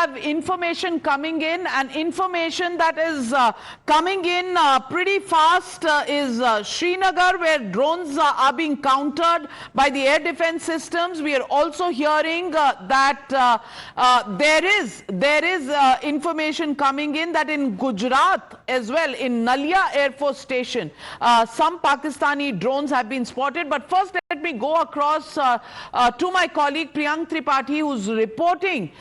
have information coming in, and information that is coming in pretty fast is Srinagar, where drones are being countered by the air defense systems. We are also hearing that there is information coming in that in Gujarat as well, in Nalia Air Force Station, some Pakistani drones have been spotted. But first, let me go across to my colleague Priyank Tripathi, who's reporting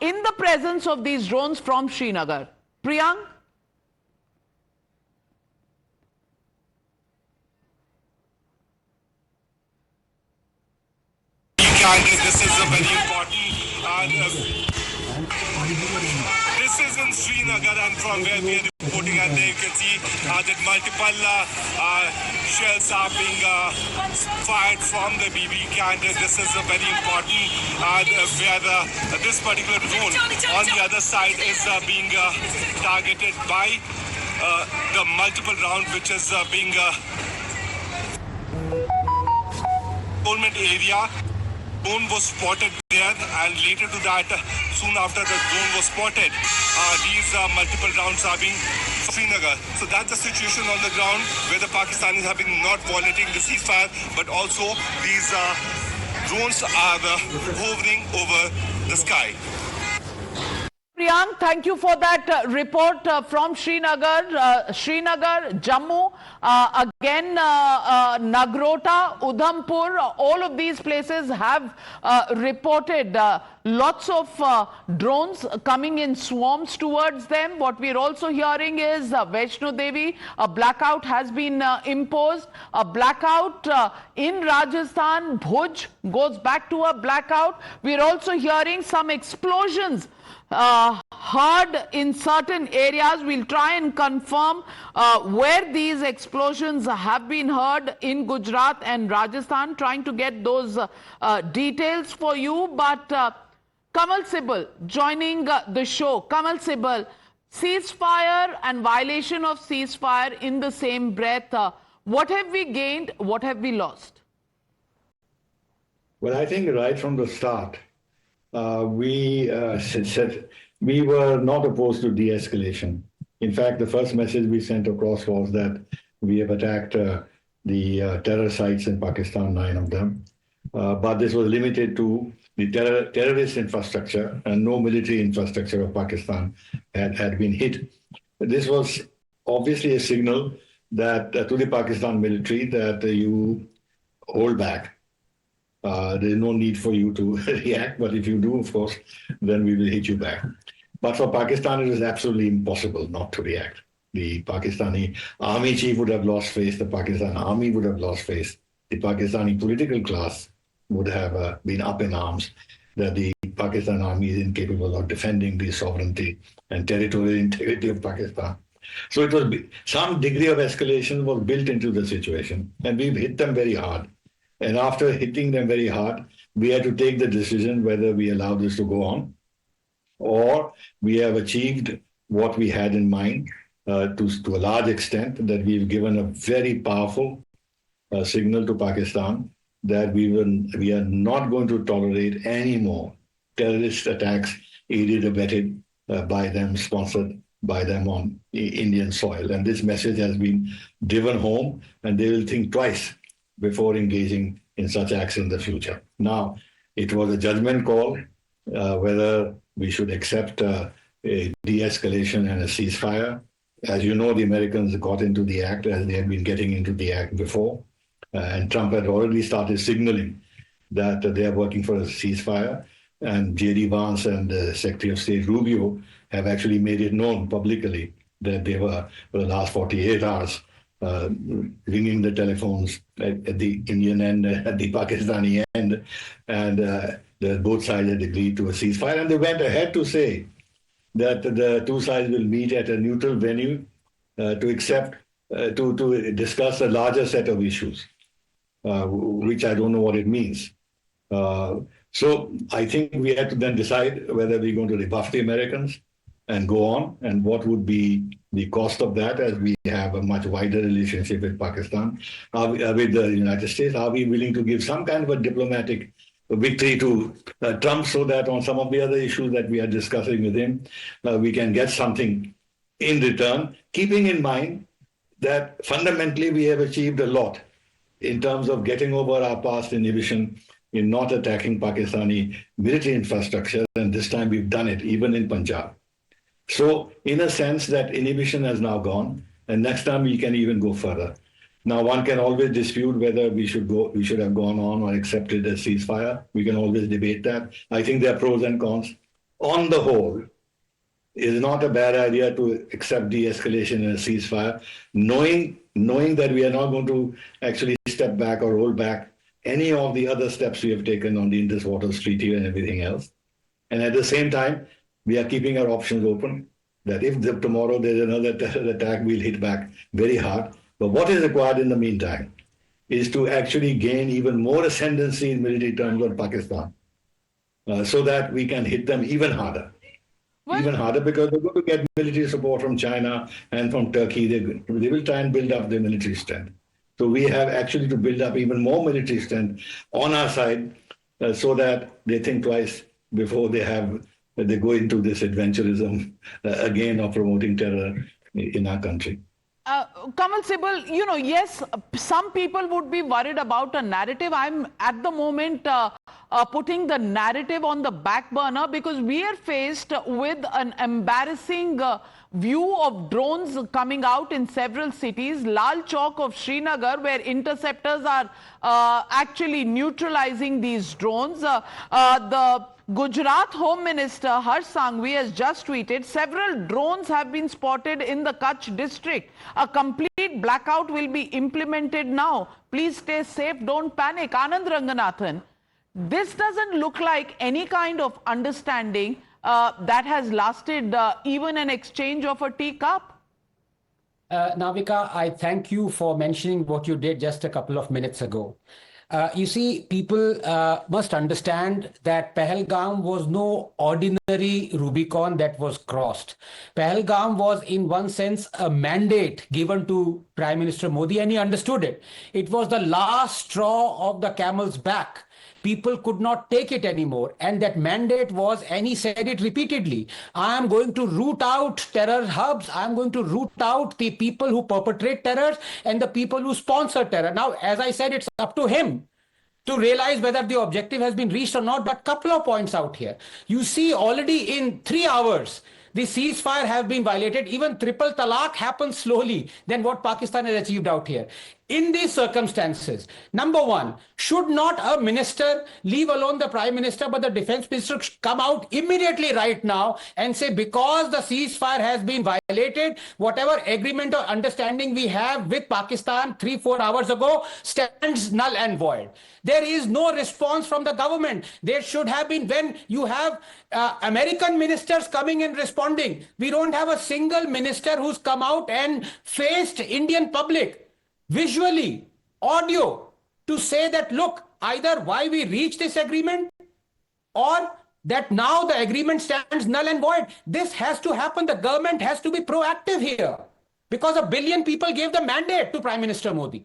in the presence of these drones from Srinagar. Priyank? This is a very important this is in Srinagar, and from where we are reporting, and there you can see that multiple shells are being fired from the BB can. This is a very important where this particular drone on the other side is being targeted by the multiple round which is being government area. Drone was spotted there, and later to that, soon after the drone was spotted, these multiple rounds are being Srinagar. So that's the situation on the ground, where the Pakistanis have been not violating the ceasefire, but also these drones are hovering over the sky. Priyank, thank you for that report from Srinagar, Srinagar, Jammu, again Nagrota, Udhampur, all of these places have reported lots of drones coming in swarms towards them. What we're also hearing is Vaishno Devi, a blackout has been imposed. A blackout in Rajasthan, Bhuj goes back to a blackout. We're also hearing some explosions heard in certain areas. We'll try and confirm where these explosions have been heard in Gujarat and Rajasthan, trying to get those details for you. But Kamal Sibal joining the show. Kamal Sibal, ceasefire and violation of ceasefire in the same breath. What have we gained? What have we lost? Well, I think right from the start, we said we were not opposed to de-escalation. In fact, the first message we sent across was that we have attacked the terror sites in Pakistan, 9 of them. But this was limited to the terrorist infrastructure, and no military infrastructure of Pakistan had been hit. This was obviously a signal that to the Pakistan military that you hold back. There is no need for you to react, but if you do, of course, then we will hit you back. But for Pakistan, it is absolutely impossible not to react. The Pakistani army chief would have lost face, the Pakistan army would have lost face, the Pakistani political class would have been up in arms that the Pakistan army is incapable of defending the sovereignty and territorial integrity of Pakistan. So it was some degree of escalation was built into the situation, and we've hit them very hard. And after hitting them very hard, we had to take the decision whether we allow this to go on, or we have achieved what we had in mind to a large extent, that we've given a very powerful signal to Pakistan that we are not going to tolerate any more terrorist attacks aided or abetted by them, sponsored by them on Indian soil. And this message has been driven home, and they will think twice before engaging in such acts in the future. Now, it was a judgment call whether we should accept a de-escalation and a ceasefire. As you know, the Americans got into the act as they had been getting into the act before. And Trump had already started signaling that they are working for a ceasefire. And J.D. Vance and Secretary of State Rubio have actually made it known publicly that they were, for the last 48 hours, ringing the telephones at the Indian end, at the Pakistani end, and both sides had agreed to a ceasefire. And they went ahead to say that the two sides will meet at a neutral venue to discuss a larger set of issues, which I don't know what it means. So I think we had to then decide whether we're going to rebuff the Americans and go on, and what would be the cost of that, as we have a much wider relationship with Pakistan, with the United States. Are we willing to give some kind of a diplomatic victory to Trump, so that on some of the other issues that we are discussing with him, we can get something in return, keeping in mind that fundamentally we have achieved a lot in terms of getting over our past inhibition in not attacking Pakistani military infrastructure, and this time we've done it, even in Punjab. So, in a sense, that inhibition has now gone, and next time we can even go further. Now, one can always dispute whether we should have gone on or accepted a ceasefire. We can always debate that. I think there are pros and cons. On the whole, it is not a bad idea to accept de-escalation and a ceasefire, knowing that we are not going to actually step back or roll back any of the other steps we have taken on the Indus Waters Treaty and everything else. And at the same time, we are keeping our options open, that if tomorrow there's another terror attack, we'll hit back very hard. But what is required in the meantime is to actually gain even more ascendancy in military terms on Pakistan, so that we can hit them even harder. Even harder, because they're going to get military support from China and from Turkey. They will try and build up their military strength. So we have actually to build up even more military strength on our side, so that they think twice before they go into this adventurism again of promoting terror in our country. Kamal Sibal, yes, some people would be worried about a narrative. I'm at the moment putting the narrative on the back burner, because we are faced with an embarrassing view of drones coming out in several cities. Lal Chowk of Srinagar, where interceptors are actually neutralizing these drones. The Gujarat Home Minister Harsh Sanghvi has just tweeted, several drones have been spotted in the Kachchh district. A complete blackout will be implemented now. Please stay safe, don't panic. Anand Ranganathan, this doesn't look like any kind of understanding that has lasted even an exchange of a teacup. Navika, I thank you for mentioning what you did just a couple of minutes ago. You see, people must understand that Pahalgam was no ordinary Rubicon that was crossed. Pahalgam was, in one sense, a mandate given to Prime Minister Modi, and he understood it. It was the last straw of the camel's back. People could not take it anymore. And that mandate was, and he said it repeatedly, I am going to root out terror hubs. I am going to root out the people who perpetrate terror and the people who sponsor terror. Now, as I said, it's up to him to realize whether the objective has been reached or not. But couple of points out here. You see, already in 3 hours, the ceasefire have been violated. Even triple talaq happens slowly than what Pakistan has achieved out here. In these circumstances, number one, should not a minister, leave alone the Prime Minister, but the Defense Minister come out immediately right now and say, because the ceasefire has been violated, whatever agreement or understanding we have with Pakistan 3-4 hours ago stands null and void. There is no response from the government. There should have been, when you have American ministers coming and responding. We don't have a single minister who's come out and faced Indian public, visually, audio, to say that, look, either why we reached this agreement or that now the agreement stands null and void. This has to happen. The government has to be proactive here, because 1 billion people gave the mandate to Prime Minister Modi.